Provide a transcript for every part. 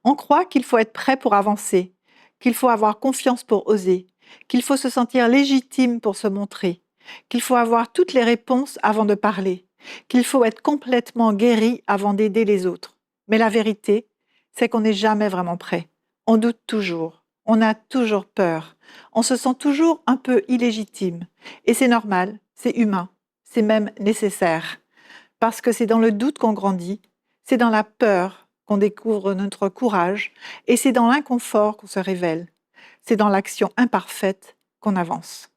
On croit qu'il faut être prêt pour avancer, qu'il faut avoir confiance pour oser, qu'il faut se sentir légitime pour se montrer, qu'il faut avoir toutes les réponses avant de parler, qu'il faut être complètement guéri avant d'aider les autres. Mais la vérité, c'est qu'on n'est jamais vraiment prêt. On doute toujours, on a toujours peur, on se sent toujours un peu illégitime. Et c'est normal, c'est humain, c'est même nécessaire. Parce que c'est dans le doute qu'on grandit, c'est dans la peur qu'on découvre notre courage, et c'est dans l'inconfort qu'on se révèle. C'est dans l'action imparfaite qu'on avance.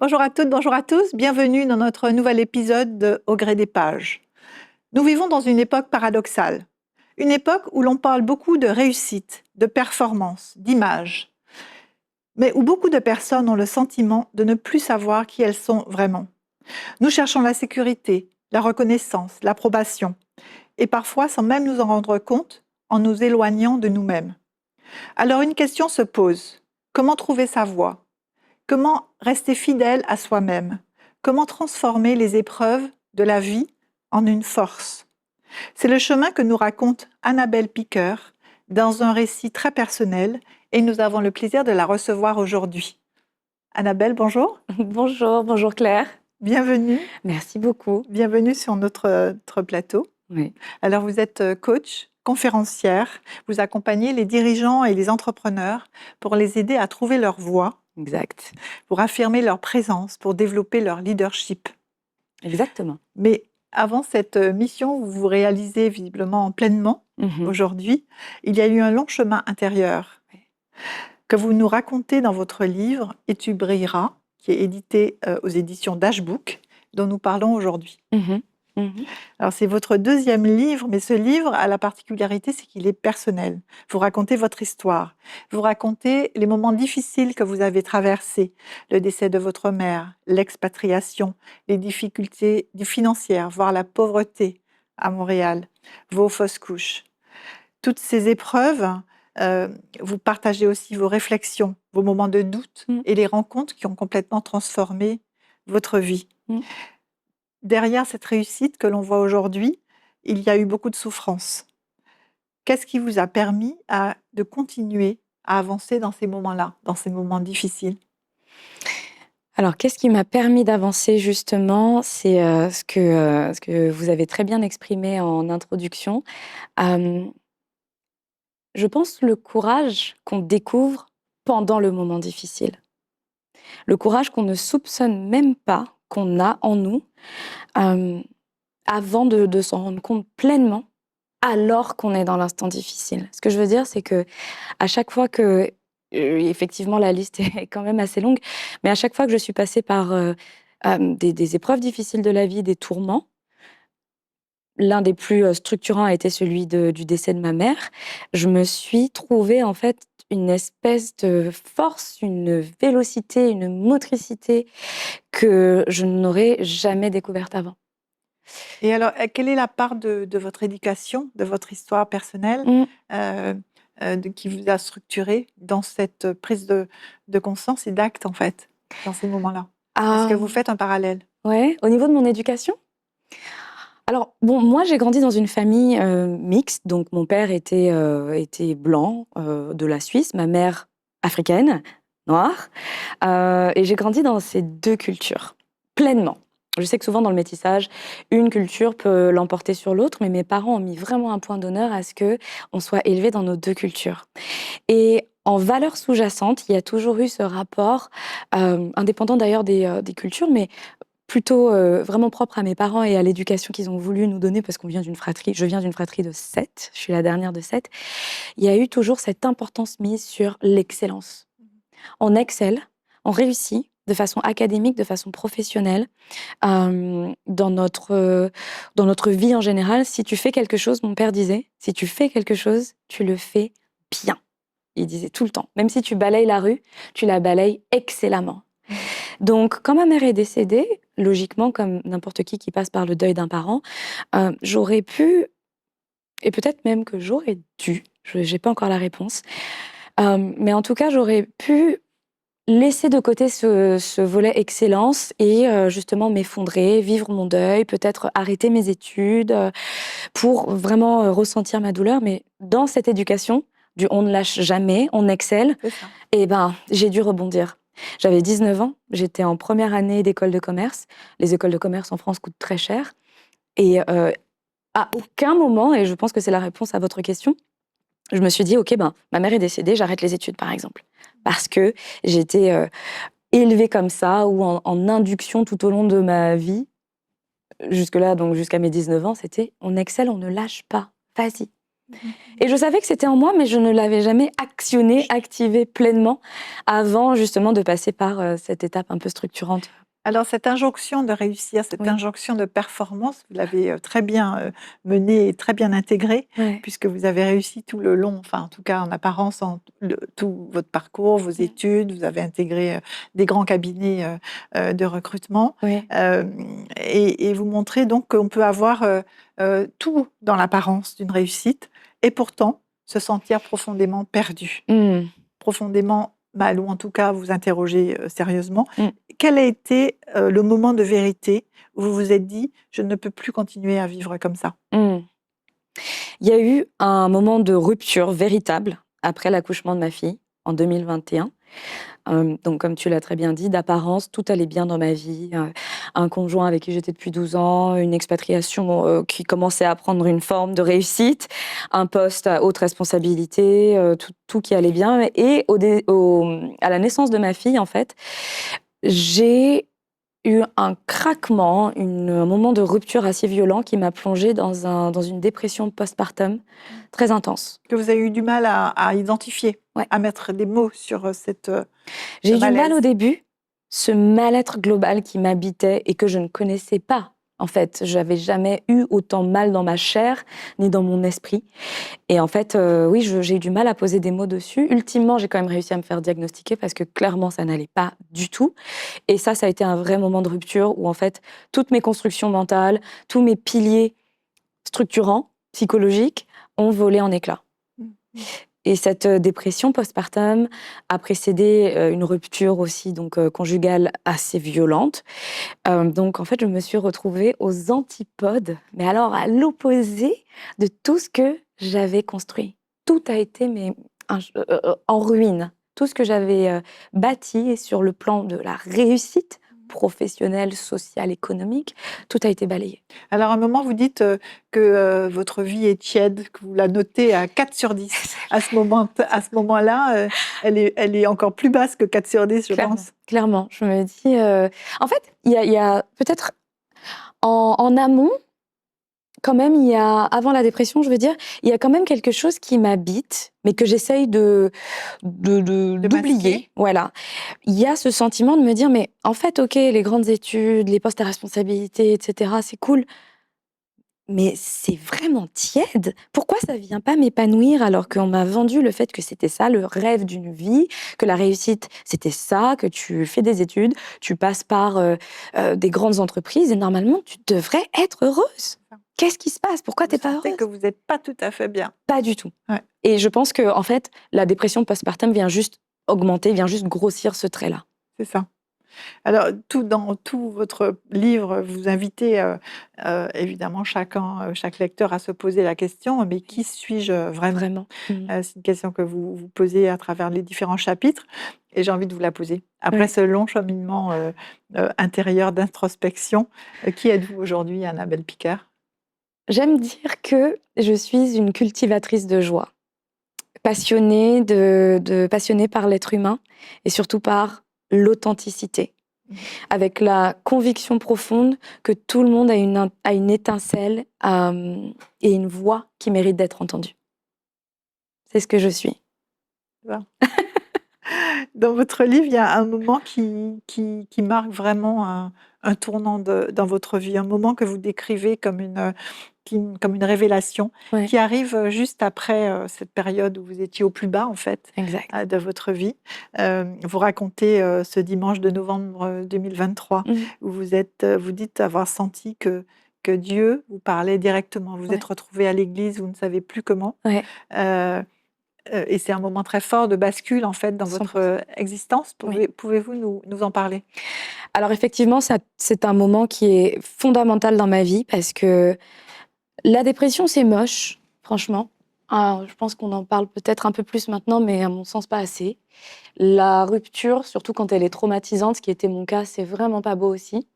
Bonjour à toutes, bonjour à tous, bienvenue dans notre nouvel épisode de Au gré des pages. Nous vivons dans une époque paradoxale, une époque où l'on parle beaucoup de réussite, de performance, d'image, mais où beaucoup de personnes ont le sentiment de ne plus savoir qui elles sont vraiment. Nous cherchons la sécurité, la reconnaissance, l'approbation, et parfois sans même nous en rendre compte, en nous éloignant de nous-mêmes. Alors une question se pose, comment trouver sa voie ? Comment rester fidèle à soi-même ? Comment transformer les épreuves de la vie en une force ? C'est le chemin que nous raconte Annabelle Piqueur dans un récit très personnel et nous avons le plaisir de la recevoir aujourd'hui. Annabelle, bonjour. Bonjour Claire. Bienvenue. Merci beaucoup. Bienvenue sur notre plateau. Oui. Alors vous êtes coach, conférencière, vous accompagnez les dirigeants et les entrepreneurs pour les aider à trouver leur voie, Exact. pour affirmer leur présence, pour développer leur leadership. Exactement. Mais avant cette mission, vous vous réalisez visiblement pleinement aujourd'hui. Il y a eu un long chemin intérieur que vous nous racontez dans votre livre « Et tu brilleras », qui est édité aux éditions Dashbook, dont nous parlons aujourd'hui. Alors c'est votre deuxième livre, mais ce livre a la particularité, c'est qu'il est personnel. Vous racontez votre histoire, vous racontez les moments difficiles que vous avez traversés, le décès de votre mère, l'expatriation, les difficultés financières, voire la pauvreté à Montréal, vos fausses couches. Toutes ces épreuves, vous partagez aussi vos réflexions, vos moments de doute et les rencontres qui ont complètement transformé votre vie. Derrière cette réussite que l'on voit aujourd'hui, il y a eu beaucoup de souffrance. Qu'est-ce qui vous a permis de continuer à avancer dans ces moments-là, dans ces moments difficiles ? Alors, qu'est-ce qui m'a permis d'avancer justement ? C'est ce que vous avez très bien exprimé en introduction. Je pense le courage qu'on découvre pendant le moment difficile. Le courage qu'on ne soupçonne même pas qu'on a en nous avant de s'en rendre compte pleinement alors qu'on est dans l'instant difficile. Ce que je veux dire, c'est que à chaque fois que, effectivement, la liste est quand même assez longue, mais à chaque fois que je suis passée par des épreuves difficiles de la vie, des tourments, l'un des plus structurants a été celui du décès de ma mère, je me suis trouvée en fait une espèce de force, une vélocité, une motricité que je n'aurais jamais découverte avant. Et alors, quelle est la part de votre éducation, de votre histoire personnelle qui vous a structuré dans cette prise de conscience et d'acte, en fait, dans ces moments-là ? Est-ce que vous faites un parallèle ? Ouais, au niveau de mon éducation ? Alors, bon, moi, j'ai grandi dans une famille mixte. Donc, mon père était blanc, de la Suisse, ma mère africaine, noire. Et j'ai grandi dans ces deux cultures, pleinement. Je sais que souvent, dans le métissage, une culture peut l'emporter sur l'autre, mais mes parents ont mis vraiment un point d'honneur à ce qu'on soit élevés dans nos deux cultures. Et en valeurs sous-jacentes, il y a toujours eu ce rapport, indépendant d'ailleurs des cultures, mais plutôt vraiment propre à mes parents et à l'éducation qu'ils ont voulu nous donner, parce qu'on vient d'une fratrie, je viens d'une fratrie de 7, je suis la dernière de 7, il y a eu toujours cette importance mise sur l'excellence. On excelle, on réussit de façon académique, de façon professionnelle, dans notre vie en général. Si tu fais quelque chose, mon père disait, si tu fais quelque chose, tu le fais bien. Il disait tout le temps, même si tu balayes la rue, tu la balayes excellemment. Donc, quand ma mère est décédée, logiquement, comme n'importe qui passe par le deuil d'un parent, j'aurais pu, et peut-être même que j'aurais dû, je n'ai pas encore la réponse, mais en tout cas, j'aurais pu laisser de côté ce volet excellence et justement m'effondrer, vivre mon deuil, peut-être arrêter mes études pour vraiment ressentir ma douleur. Mais dans cette éducation, du on ne lâche jamais, on excelle, et j'ai dû rebondir. J'avais 19 ans, j'étais en première année d'école de commerce. Les écoles de commerce en France coûtent très cher. Et à aucun moment, et je pense que c'est la réponse à votre question, je me suis dit, ok, ma mère est décédée, j'arrête les études, par exemple. Parce que j'ai été élevée comme ça, ou en induction tout au long de ma vie. Jusque-là, donc jusqu'à mes 19 ans, c'était on excelle, on ne lâche pas, vas-y. Et je savais que c'était en moi, mais je ne l'avais jamais activé pleinement avant justement de passer par cette étape un peu structurante. Alors, cette injonction de réussir, cette injonction de performance, vous l'avez très bien menée et très bien intégrée, puisque vous avez réussi tout le long, enfin en tout cas en apparence, tout votre parcours, vos études, vous avez intégré des grands cabinets de recrutement, et vous montrez donc qu'on peut avoir tout dans l'apparence d'une réussite, et pourtant se sentir profondément perdu, profondément mal, ou en tout cas vous interroger sérieusement. Quel a été le moment de vérité où vous vous êtes dit « je ne peux plus continuer à vivre comme ça » Il y a eu un moment de rupture véritable après l'accouchement de ma fille en 2021. Donc, comme tu l'as très bien dit, d'apparence, tout allait bien dans ma vie. Un conjoint avec qui j'étais depuis 12 ans, une expatriation qui commençait à prendre une forme de réussite, un poste à haute responsabilité, tout qui allait bien. Et à la naissance de ma fille, en fait, j'ai eu un craquement, un moment de rupture assez violent qui m'a plongée dans une dépression postpartum très intense. Que vous avez eu du mal à identifier, à mettre des mots sur cette J'ai eu du mal au début, ce mal-être global qui m'habitait et que je ne connaissais pas. En fait, j'avais jamais eu autant mal dans ma chair ni dans mon esprit. Et en fait, oui, j'ai eu du mal à poser des mots dessus. Ultimement, j'ai quand même réussi à me faire diagnostiquer parce que clairement, ça n'allait pas du tout. Et ça a été un vrai moment de rupture où en fait, toutes mes constructions mentales, tous mes piliers structurants, psychologiques, ont volé en éclats. Et cette dépression postpartum a précédé une rupture aussi donc conjugale assez violente. Donc en fait, je me suis retrouvée aux antipodes, mais alors à l'opposé de tout ce que j'avais construit. Tout a été en ruine. Tout ce que j'avais bâti sur le plan de la réussite professionnelle, sociale, économique, tout a été balayé. Alors, à un moment, vous dites que votre vie est tiède, que vous la notez à 4 sur 10. À ce moment-là, elle est encore plus basse que 4 sur 10, je pense. Clairement, je me dis... En fait, il y a peut-être en amont, quand même, avant la dépression, je veux dire, il y a quand même quelque chose qui m'habite, mais que j'essaye d'oublier. Voilà. Il y a ce sentiment de me dire, mais en fait, ok, les grandes études, les postes à responsabilité, etc., c'est cool. Mais c'est vraiment tiède. Pourquoi ça vient pas m'épanouir alors qu'on m'a vendu le fait que c'était ça, le rêve d'une vie, que la réussite, c'était ça, que tu fais des études, tu passes par des grandes entreprises et normalement, tu devrais être heureuse. Qu'est-ce qui se passe? Pourquoi t'es pas heureuse? Vous sentez que vous n'êtes pas tout à fait bien. Pas du tout. Et je pense que, en fait, la dépression postpartum vient juste augmenter, vient juste grossir ce trait-là. C'est ça. Alors, dans tout votre livre, vous invitez évidemment chaque lecteur à se poser la question, mais qui suis-je vraiment? C'est une question que vous vous posez à travers les différents chapitres, et j'ai envie de vous la poser. Après ce long cheminement intérieur d'introspection, qui êtes-vous aujourd'hui, Annabelle Picard? J'aime dire que je suis une cultivatrice de joie, passionnée, passionnée par l'être humain et surtout par l'authenticité, avec la conviction profonde que tout le monde a une étincelle et une voix qui mérite d'être entendue. C'est ce que je suis. Dans votre livre, il y a un moment qui marque vraiment un tournant dans votre vie, un moment que vous décrivez comme comme une révélation Ouais. qui arrive juste après cette période où vous étiez au plus bas, en fait, Exact. de votre vie. Vous racontez ce dimanche de novembre 2023 où vous dites avoir senti que Dieu vous parlait directement. Vous Ouais. êtes retrouvés à l'église, vous ne savez plus comment. Ouais. Et c'est un moment très fort de bascule, en fait, dans 100%. votre existence. Oui. Pouvez-vous nous en parler? Alors effectivement, c'est un moment qui est fondamental dans ma vie parce que la dépression, c'est moche, franchement. Je pense qu'on en parle peut-être un peu plus maintenant, mais à mon sens, pas assez. La rupture, surtout quand elle est traumatisante, ce qui était mon cas, c'est vraiment pas beau aussi.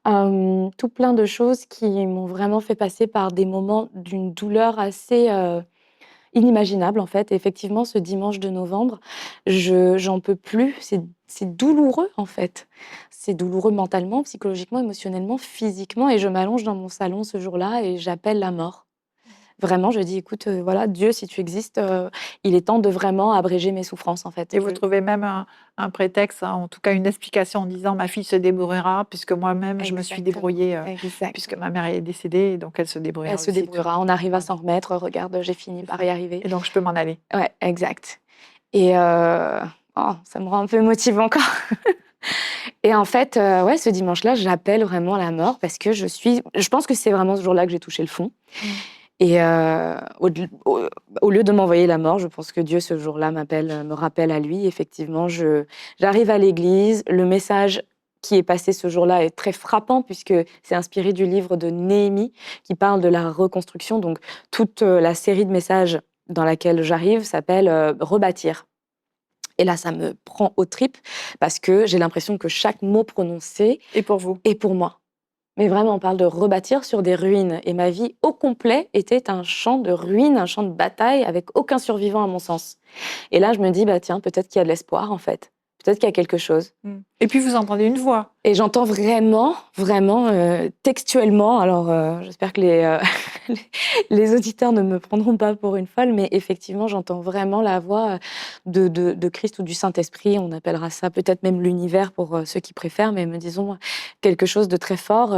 Tout plein de choses qui m'ont vraiment fait passer par des moments d'une douleur assez inimaginable, en fait. Et effectivement, ce dimanche de novembre, j'en peux plus. C'est douloureux, en fait. C'est douloureux mentalement, psychologiquement, émotionnellement, physiquement. Et je m'allonge dans mon salon ce jour-là et j'appelle la mort. Vraiment, je dis, écoute, voilà, Dieu, si tu existes, il est temps de vraiment abréger mes souffrances, en fait. Et vous trouvez même un prétexte, hein, en tout cas une explication en disant ma fille se débrouillera puisque moi-même je me suis débrouillée puisque ma mère est décédée et donc elle se débrouillera Elle se aussi. débrouillera, on arrive à s'en remettre, regarde, j'ai fini par y arriver. Et donc je peux m'en aller. Ouais, exact. Et ça me rend un peu émotive encore. Et en fait, ouais, ce dimanche-là, j'appelle vraiment la mort parce que je pense que c'est vraiment ce jour-là que j'ai touché le fond. Et au lieu de m'envoyer la mort, je pense que Dieu, ce jour-là, me rappelle à lui. Effectivement, j'arrive à l'église. Le message qui est passé ce jour-là est très frappant puisque c'est inspiré du livre de Néhémie qui parle de la reconstruction. Donc, toute la série de messages dans laquelle j'arrive s'appelle « Rebâtir ». Et là, ça me prend aux tripes parce que j'ai l'impression que chaque mot prononcé est pour vous. Et pour moi. Mais vraiment, on parle de rebâtir sur des ruines. Et ma vie au complet était un champ de ruines, un champ de bataille avec aucun survivant à mon sens. Et là, je me dis, bah tiens, peut-être qu'il y a de l'espoir en fait. Peut-être qu'il y a quelque chose. Et puis vous entendez une voix. Et j'entends vraiment textuellement, alors j'espère que les auditeurs ne me prendront pas pour une folle, mais effectivement, j'entends vraiment la voix de Christ ou du Saint-Esprit, on appellera ça peut-être même l'univers pour ceux qui préfèrent, mais me disons quelque chose de très fort.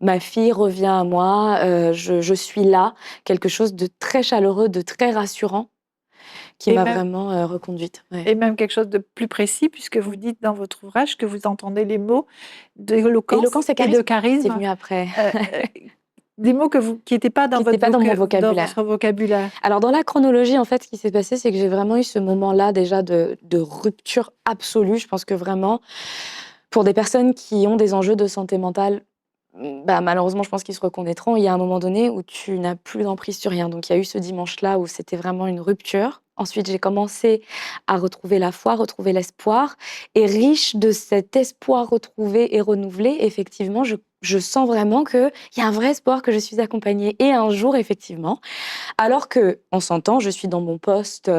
Ma fille revient à moi, je suis là, quelque chose de très chaleureux, de très rassurant, qui m'a vraiment reconduite. Ouais. Et même quelque chose de plus précis, puisque vous dites dans votre ouvrage que vous entendez les mots d'éloquence et de charisme. C'est venu après. Des mots qui n'étaient pas dans mon vocabulaire. Dans votre vocabulaire. Alors, dans la chronologie, en fait, ce qui s'est passé, c'est que j'ai vraiment eu ce moment-là déjà de rupture absolue. Je pense que vraiment, pour des personnes qui ont des enjeux de santé mentale, bah, malheureusement, je pense qu'ils se reconnaîtront. Il y a un moment donné où tu n'as plus d'emprise sur rien. Donc, il y a eu ce dimanche-là où c'était vraiment une rupture. Ensuite, j'ai commencé à retrouver la foi, retrouver l'espoir. Et riche de cet espoir retrouvé et renouvelé, effectivement, je sens vraiment qu'il y a un vrai espoir que je suis accompagnée. Et un jour, effectivement, alors qu'on s'entend, je suis dans mon poste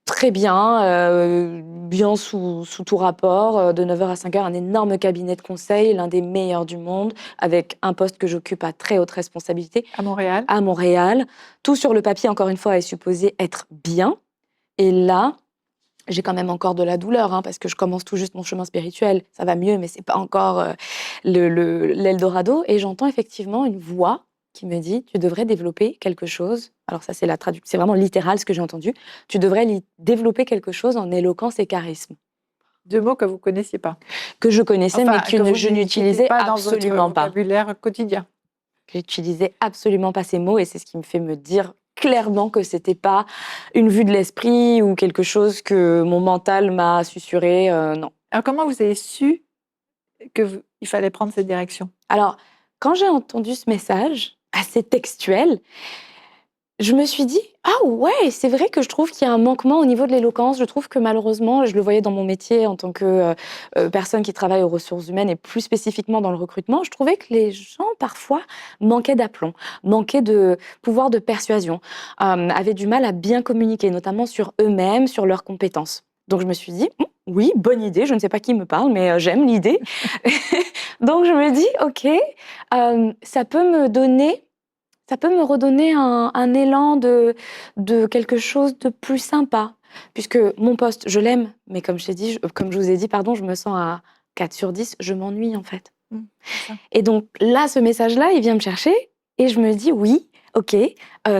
très bien, bien sous tout rapport, de 9h à 5h, un énorme cabinet de conseil, l'un des meilleurs du monde, avec un poste que j'occupe à très haute responsabilité. À Montréal. À Montréal. Tout sur le papier, encore une fois, est supposé être bien. Et là, j'ai quand même encore de la douleur, parce que je commence tout juste mon chemin spirituel. Ça va mieux, mais c'est pas encore l'Eldorado. Et j'entends effectivement une voix qui me dit « Tu devrais développer quelque chose ». Alors ça, c'est c'est vraiment littéral ce que j'ai entendu. « Tu devrais développer quelque chose en éloquence et charisme ». 2 mots que vous ne connaissiez pas. Que je connaissais, mais que je n'utilisais absolument pas. Dans votre vocabulaire quotidien. J'utilisais absolument pas ces mots et c'est ce qui me fait me dire clairement que c'était pas une vue de l'esprit ou quelque chose que mon mental m'a susurré, non. Alors comment vous avez su qu'il fallait prendre cette direction? Alors, quand j'ai entendu ce message assez textuel, je me suis dit « Ah ouais, c'est vrai que je trouve qu'il y a un manquement au niveau de l'éloquence. Je trouve que malheureusement, je le voyais dans mon métier en tant que personne qui travaille aux ressources humaines et plus spécifiquement dans le recrutement, je trouvais que les gens parfois manquaient d'aplomb, manquaient de pouvoir de persuasion, avaient du mal à bien communiquer, notamment sur eux-mêmes, sur leurs compétences. Donc je me suis dit « Oui, bonne idée, je ne sais pas qui me parle, mais j'aime l'idée. » Donc je me dis « Ok, ça peut me redonner un élan de quelque chose de plus sympa. Puisque mon poste, je l'aime, mais comme je vous ai dit, pardon, je me sens à 4 sur 10, je m'ennuie en fait. Et donc là, ce message-là, il vient me chercher Et je me dis, oui, ok,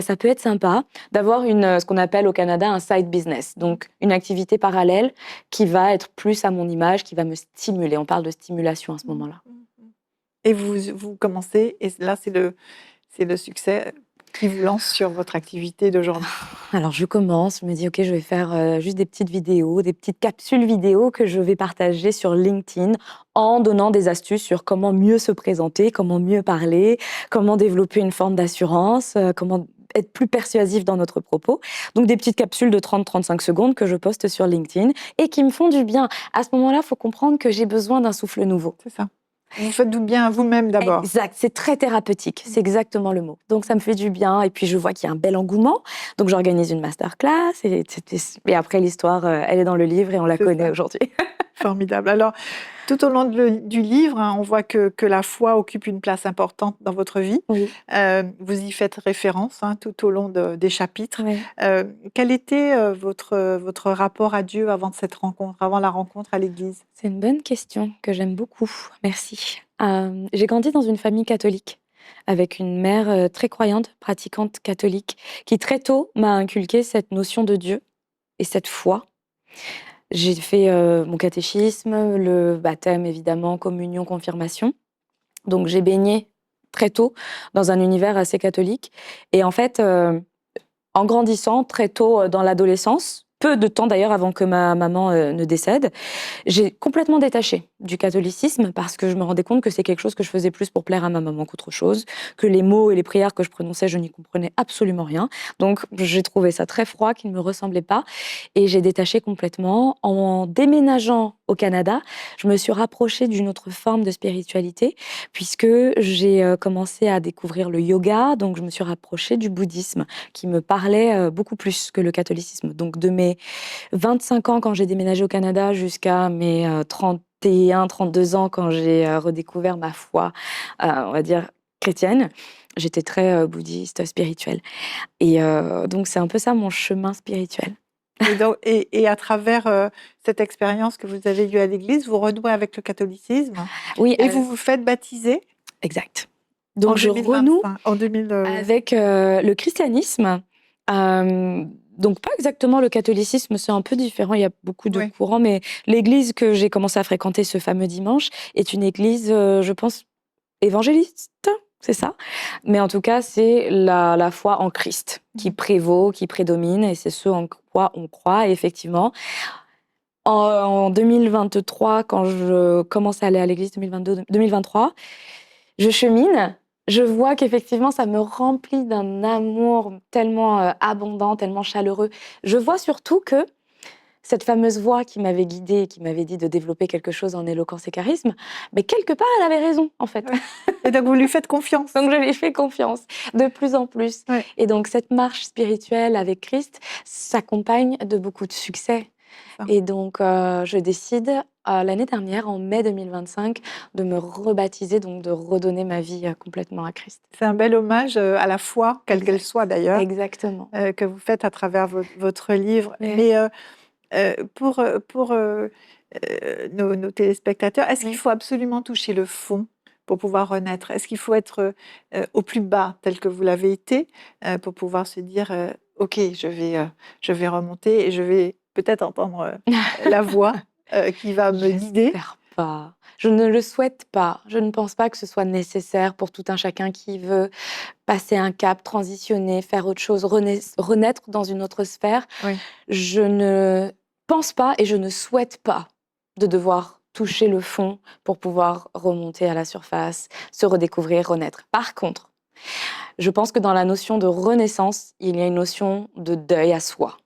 ça peut être sympa d'avoir ce qu'on appelle au Canada un side business, donc une activité parallèle qui va être plus à mon image, qui va me stimuler. On parle de stimulation à ce moment-là. Et vous commencez, et là, c'est le succès qui vous lance sur votre activité d'aujourd'hui. Alors, je commence, je me dis, ok, je vais faire juste des petites vidéos, des petites capsules vidéo que je vais partager sur LinkedIn en donnant des astuces sur comment mieux se présenter, comment mieux parler, comment développer une forme d'assurance, comment être plus persuasif dans notre propos. Donc, des petites capsules de 30-35 secondes que je poste sur LinkedIn et qui me font du bien. À ce moment-là, il faut comprendre que j'ai besoin d'un souffle nouveau. C'est ça. Vous faites du bien à vous-même d'abord. Exact, c'est très thérapeutique, c'est exactement le mot. Donc ça me fait du bien et puis je vois qu'il y a un bel engouement. Donc j'organise une masterclass et après l'histoire, elle est dans le livre et on la connaît aujourd'hui. Formidable. Alors, tout au long du livre, on voit que la foi occupe une place importante dans votre vie. Oui. Vous y faites référence tout au long des chapitres. Oui. Quel était votre rapport à Dieu avant cette rencontre, avant la rencontre à l'église? C'est une bonne question que j'aime beaucoup. Merci. J'ai grandi dans une famille catholique avec une mère très croyante, pratiquante catholique, qui très tôt m'a inculqué cette notion de Dieu et cette foi. J'ai fait mon catéchisme, le baptême évidemment, communion, confirmation. Donc j'ai baigné très tôt dans un univers assez catholique. Et en fait, en grandissant très tôt dans l'adolescence, peu de temps d'ailleurs avant que ma maman ne décède, j'ai complètement détaché du catholicisme parce que je me rendais compte que c'est quelque chose que je faisais plus pour plaire à ma maman qu'autre chose, que les mots et les prières que je prononçais, je n'y comprenais absolument rien. Donc j'ai trouvé ça très froid, qui ne me ressemblait pas et j'ai détaché complètement. En déménageant au Canada, je me suis rapprochée d'une autre forme de spiritualité puisque j'ai commencé à découvrir le yoga, donc je me suis rapprochée du bouddhisme qui me parlait beaucoup plus que le catholicisme. Donc de mes 25 ans quand j'ai déménagé au Canada jusqu'à mes 31, 32 ans quand j'ai redécouvert ma foi, on va dire, chrétienne. J'étais très bouddhiste, spirituelle. Et donc, c'est un peu ça mon chemin spirituel. Et à travers cette expérience que vous avez eue à l'église, vous renouez avec le catholicisme. Oui, et vous vous faites baptiser. Exact. Donc, en je renoue 2025, en 2000. avec le christianisme. Donc, pas exactement le catholicisme, c'est un peu différent, il y a beaucoup de courants, mais l'église que j'ai commencé à fréquenter ce fameux dimanche est une église, je pense, évangéliste, c'est ça. Mais en tout cas, c'est la foi en Christ qui prévaut, qui prédomine, et c'est ce en quoi on croit. Et effectivement, en 2023, quand je commence à aller à l'église, 2023, je chemine. Je vois qu'effectivement, ça me remplit d'un amour tellement abondant, tellement chaleureux. Je vois surtout que cette fameuse voix qui m'avait guidée, qui m'avait dit de développer quelque chose en éloquence et charisme, mais quelque part, elle avait raison, en fait. Et donc, vous lui faites confiance. Donc, je lui fais confiance de plus en plus. Et donc, cette marche spirituelle avec Christ s'accompagne de beaucoup de succès. Et donc, je décide l'année dernière, en mai 2025, de me rebaptiser, donc de redonner ma vie complètement à Christ. C'est un bel hommage à la foi, quelle qu'elle soit d'ailleurs. Exactement. Que vous faites à travers votre livre. Oui. Mais pour nos téléspectateurs, est-ce qu'il faut absolument toucher le fond pour pouvoir renaître? Est-ce qu'il faut être au plus bas, tel que vous l'avez été, pour pouvoir se dire OK, je vais remonter et je vais peut-être entendre la voix qui va me guider? J'espère pas. Je ne le souhaite pas. Je ne pense pas que ce soit nécessaire pour tout un chacun qui veut passer un cap, transitionner, faire autre chose, renaître dans une autre sphère. Je ne pense pas et je ne souhaite pas de devoir toucher le fond pour pouvoir remonter à la surface, se redécouvrir, renaître. Par contre, je pense que dans la notion de renaissance, il y a une notion de deuil à soi.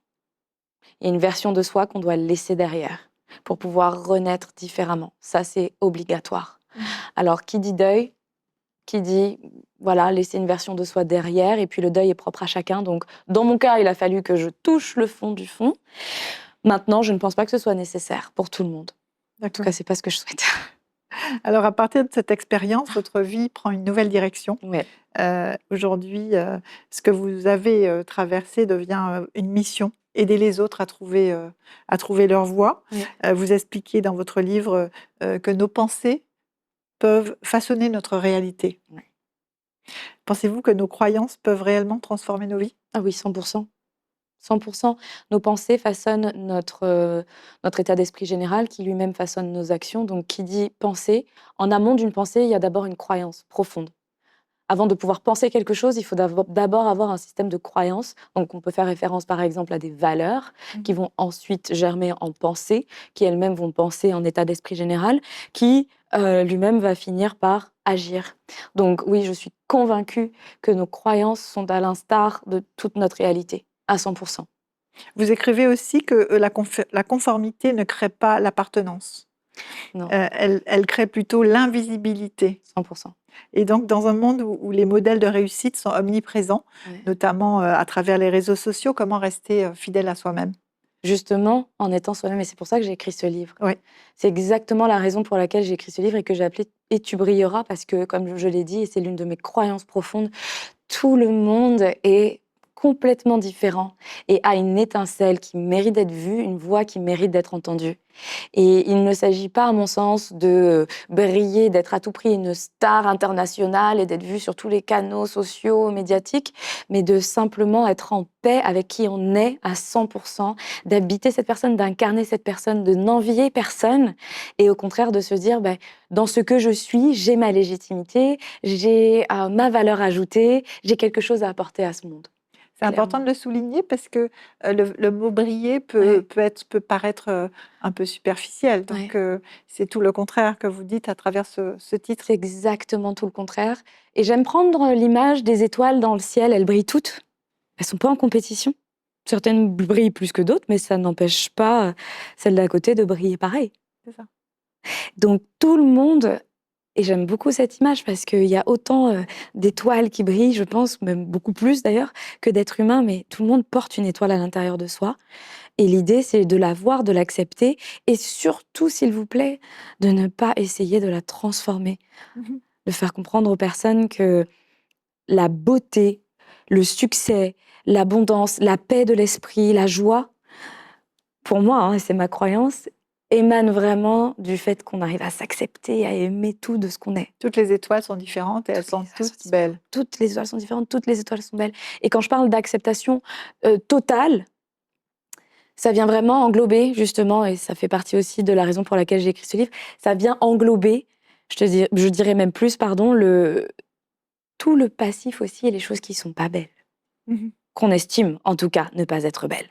Il y a une version de soi qu'on doit laisser derrière pour pouvoir renaître différemment. Ça, c'est obligatoire. Alors, qui dit deuil, qui dit, voilà, laisser une version de soi derrière, et puis le deuil est propre à chacun. Donc, dans mon cas, il a fallu que je touche le fond du fond. Maintenant, je ne pense pas que ce soit nécessaire pour tout le monde. En tout cas, c'est pas ce que je souhaite. Alors, à partir de cette expérience, votre vie prend une nouvelle direction. Aujourd'hui, ce que vous avez traversé devient une mission. Aider les autres à trouver leur voie. Vous expliquez dans votre livre que nos pensées peuvent façonner notre réalité. Pensez-vous que nos croyances peuvent réellement transformer nos vies? Ah oui, 100%. 100%. Nos pensées façonnent notre état d'esprit général, qui lui-même façonne nos actions. Donc, qui dit pensée, en amont d'une pensée, il y a d'abord une croyance profonde. Avant de pouvoir penser quelque chose, il faut d'abord avoir un système de croyances. Donc, on peut faire référence, par exemple, à des valeurs qui vont ensuite germer en pensée, qui elles-mêmes vont penser en état d'esprit général, qui lui-même va finir par agir. Donc, oui, je suis convaincue que nos croyances sont à l'instar de toute notre réalité, à 100%. Vous écrivez aussi que la conformité ne crée pas l'appartenance. Non, Elle crée plutôt l'invisibilité. 100%. Et donc, dans un monde où les modèles de réussite sont omniprésents, Ouais. notamment à travers les réseaux sociaux, comment rester fidèle à soi-même? Justement, en étant soi-même, et c'est pour ça que j'ai écrit ce livre. Oui, C'est exactement la raison pour laquelle j'ai écrit ce livre et que j'ai appelé « Et tu brilleras » parce que, comme je l'ai dit, et c'est l'une de mes croyances profondes, tout le monde est complètement différent et a une étincelle qui mérite d'être vue, une voix qui mérite d'être entendue. Et il ne s'agit pas, à mon sens, de briller, d'être à tout prix une star internationale et d'être vue sur tous les canaux sociaux, médiatiques, mais de simplement être en paix avec qui on est à 100%, d'habiter cette personne, d'incarner cette personne, de n'envier personne et au contraire de se dire, dans ce que je suis, j'ai ma légitimité, j'ai ma valeur ajoutée, j'ai quelque chose à apporter à ce monde. c'est important Clairement. de le souligner parce que le mot briller Ouais. peut paraître un peu superficiel. Donc, Ouais. c'est tout le contraire que vous dites à travers ce titre. C'est exactement tout le contraire. Et j'aime prendre l'image des étoiles dans le ciel. Elles brillent toutes. Elles sont pas en compétition. Certaines brillent plus que d'autres, mais ça n'empêche pas celle d'à côté de briller pareil. C'est ça. Donc tout le monde, et j'aime beaucoup cette image parce qu'il y a autant d'étoiles qui brillent, je pense, même beaucoup plus d'ailleurs, que d'êtres humains, mais tout le monde porte une étoile à l'intérieur de soi. Et l'idée, c'est de la voir, de l'accepter, et surtout, s'il vous plaît, de ne pas essayer de la transformer. Mhm. De faire comprendre aux personnes que la beauté, le succès, l'abondance, la paix de l'esprit, la joie, pour moi, et c'est ma croyance, émanent vraiment du fait qu'on arrive à s'accepter, à aimer tout de ce qu'on est. Toutes les étoiles sont différentes et elles Toutes les sont étoiles sont toutes différentes. belles. Toutes les étoiles sont différentes, toutes les étoiles sont belles. Et quand je parle d'acceptation totale, ça vient vraiment englober, justement, et ça fait partie aussi de la raison pour laquelle j'ai écrit ce livre, ça vient englober, je dirais même plus, pardon, tout le passif aussi et les choses qui sont pas belles, Mhm. qu'on estime en tout cas ne pas être belles.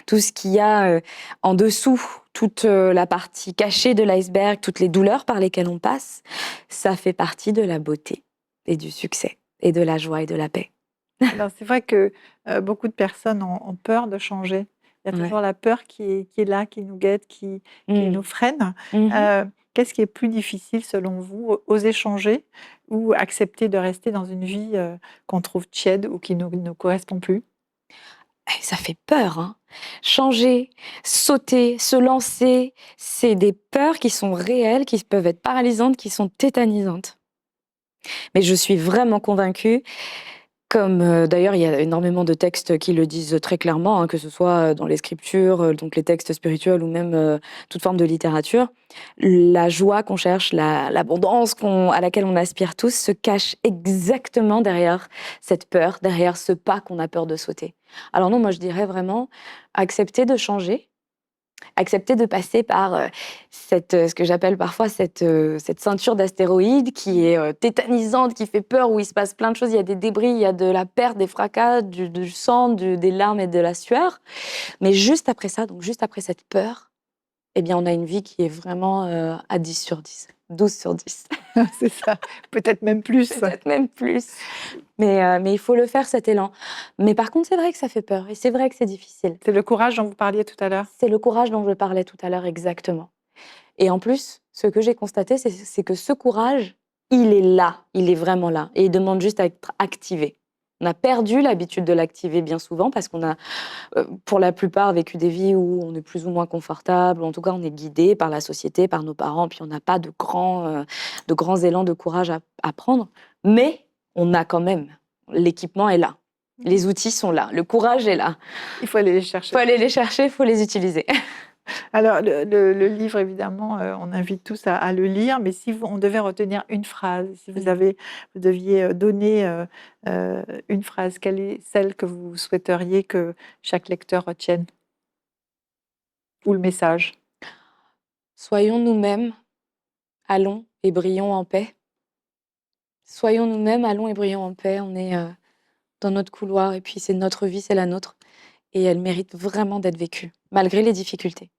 Tout ce qu'il y a en dessous, toute la partie cachée de l'iceberg, toutes les douleurs par lesquelles on passe, ça fait partie de la beauté et du succès et de la joie et de la paix. Alors, c'est vrai que beaucoup de personnes ont peur de changer. Il y a Ouais. toujours la peur qui est là, qui nous guette, qui nous Mm. freine. Mhm. Qu'est-ce qui est plus difficile selon vous? Oser changer ou accepter de rester dans une vie qu'on trouve tiède ou qui ne nous correspond plus? Ça fait peur, hein. Changer, sauter, se lancer, c'est des peurs qui sont réelles, qui peuvent être paralysantes, qui sont tétanisantes. Mais je suis vraiment convaincue. Comme d'ailleurs, il y a énormément de textes qui le disent très clairement, hein, que ce soit dans les scriptures, donc les textes spirituels ou même toute forme de littérature. La joie qu'on cherche, l'abondance à laquelle on aspire tous se cache exactement derrière cette peur, derrière ce pas qu'on a peur de sauter. Alors non, moi je dirais vraiment accepter de changer, accepter de passer par ce que j'appelle parfois cette ceinture d'astéroïdes qui est tétanisante, qui fait peur, où il se passe plein de choses. Il y a des débris, il y a de la perte, des fracas, du sang, des larmes et de la sueur. Mais juste après ça, donc juste après cette peur, eh bien, on a une vie qui est vraiment à 10 sur 10, 12 sur 10. C'est ça, peut-être même plus. Peut-être même plus. Mais il faut le faire, cet élan. Mais par contre, c'est vrai que ça fait peur et c'est vrai que c'est difficile. C'est le courage dont vous parliez tout à l'heure. C'est le courage dont je parlais tout à l'heure, exactement. Et en plus, ce que j'ai constaté, c'est que ce courage, il est là, il est vraiment là. Et il demande juste à être activé. On a perdu l'habitude de l'activer bien souvent parce qu'on a, pour la plupart, vécu des vies où on est plus ou moins confortable, ou en tout cas on est guidé par la société, par nos parents, puis on n'a pas de grands élans de courage à prendre. Mais on a quand même. L'équipement est là. Les outils sont là. Le courage est là. Il faut aller les Il chercher. faut aller les chercher, il faut les utiliser. Alors, le livre, évidemment, on invite tous à le lire, mais si on devait retenir une phrase, si vous deviez donner une phrase, quelle est celle que vous souhaiteriez que chaque lecteur retienne? Ou le message? Soyons nous-mêmes, allons et brillons en paix. Soyons nous-mêmes, allons et brillons en paix. On est dans notre couloir et puis c'est notre vie, c'est la nôtre. Et elle mérite vraiment d'être vécue, malgré les difficultés.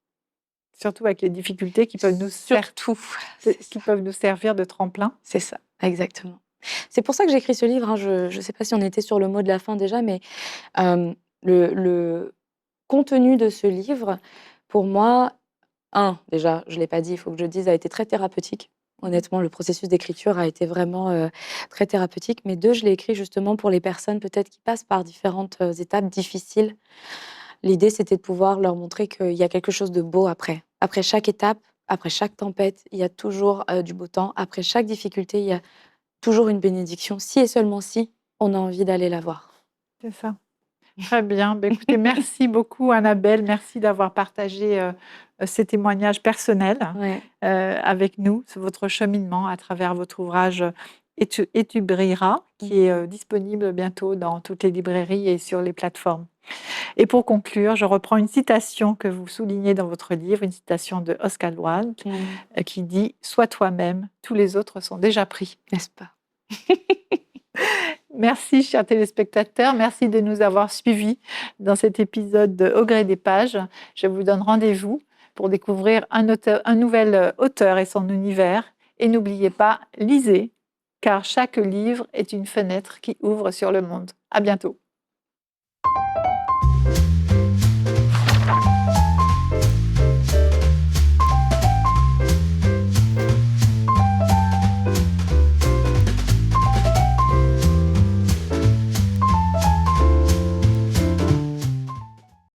Surtout avec les difficultés qui peuvent qui peuvent nous servir de tremplin. C'est ça, exactement. C'est pour ça que j'écris ce livre, hein. Je ne sais pas si on était sur le mot de la fin déjà, mais le contenu de ce livre, pour moi, déjà, je ne l'ai pas dit, il faut que je le dise, a été très thérapeutique. Honnêtement, le processus d'écriture a été vraiment très thérapeutique. Mais deux, je l'ai écrit justement pour les personnes peut-être qui passent par différentes étapes difficiles. L'idée, c'était de pouvoir leur montrer qu'il y a quelque chose de beau après. Après chaque étape, après chaque tempête, il y a toujours du beau temps. Après chaque difficulté, il y a toujours une bénédiction, si et seulement si on a envie d'aller la voir. C'est ça. Très bien. Écoutez, merci beaucoup, Annabelle. Merci d'avoir partagé ces témoignages personnels avec nous, sur votre cheminement à travers votre ouvrage Et tu brilleras, qui est disponible bientôt dans toutes les librairies et sur les plateformes. Et pour conclure, je reprends une citation que vous soulignez dans votre livre, une citation de Oscar Wilde, qui dit « Sois toi-même, tous les autres sont déjà pris ». N'est-ce pas? Merci, chers téléspectateurs. Merci de nous avoir suivis dans cet épisode de Au gré des pages. Je vous donne rendez-vous pour découvrir un nouvel auteur et son univers. Et n'oubliez pas, lisez, car chaque livre est une fenêtre qui ouvre sur le monde. À bientôt.